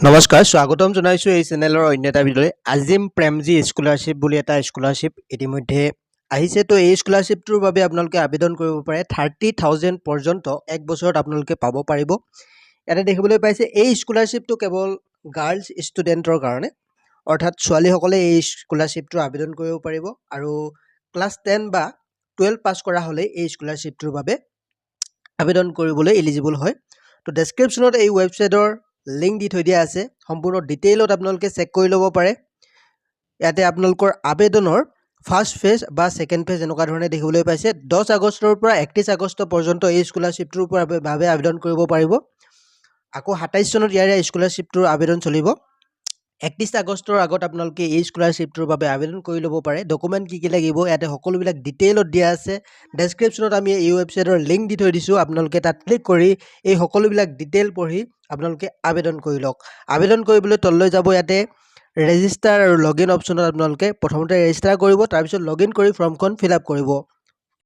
নমস্কাৰ স্বাগতম জনাইছোঁ এই চেনেলৰ অন্য এটা ভিডিঅ'লৈ। আজিম প্ৰেমজী স্কলাৰশ্বিপ বুলি এটা স্কলাৰশ্বিপ ইতিমধ্যে আহিছে। তো এই স্কলাৰশ্বিপটোৰ বাবে আপোনালোকে আবেদন কৰিব পাৰে 30,000 পৰ্যন্ত এক বছৰত আপোনালোকে পাব পাৰিব। ইয়াতে দেখিবলৈ পাইছে এই স্কলাৰশ্বিপটো কেৱল গাৰ্লছ ষ্টুডেণ্টৰ কাৰণে, অৰ্থাৎ ছোৱালীসকলে এই স্কলাৰশ্বিপটো আবেদন কৰিব পাৰিব আৰু ক্লাছ 10 বা 12 পাছ কৰা হ'লে এই স্কলাৰশ্বিপটোৰ বাবে আবেদন কৰিবলৈ এলিজিবল হয়। তো ডেছক্ৰিপশ্যনত এই ৱেবছাইটৰ লিংক দি থৈ দিয়া আছে, সম্পূৰ্ণ ডিটেইলত আপোনালোকে চেক কৰি ল'ব পাৰে। ইয়াতে আপোনালোকৰ আবেদনৰ ফাৰ্ষ্ট ফেজ বা ছেকেণ্ড ফেজ এনেকুৱা ধৰণে দেখিবলৈ পাইছে। 10 আগষ্টৰ পৰা 31 আগষ্ট পৰ্যন্ত এই স্কলাৰশ্বিপটোৰ বাবে আবেদন কৰিব পাৰিব। আকৌ 27 চনত ইয়াৰে স্কলাৰশ্বিপটোৰ আবেদন চলিব। 31 আগষ্টৰ আগত আপোনালোকে এই স্কলাৰশ্বিপটোৰ বাবে আবেদন কৰি ল'ব পাৰে। ডকুমেণ্ট কি লাগিব ইয়াতে সকলোবিলাক ডিটেইলত দিয়া আছে। ডেছক্ৰিপশ্যনত আমি এই ৱেবছাইটৰ লিংক দি থৈ দিছোঁ, আপোনালোকে তাত ক্লিক কৰি এই সকলোবিলাক ডিটেইল পঢ়ি আপোনালোকে আবেদন কৰি লওক। আবেদন কৰিবলৈ তললৈ যাব, ইয়াতে ৰেজিষ্টাৰ আৰু লগ ইন অপশ্যনত আপোনালোকে প্ৰথমতে ৰেজিষ্টাৰ কৰিব, তাৰপিছত লগ ইন কৰি ফৰ্মখন ফিল আপ কৰিব।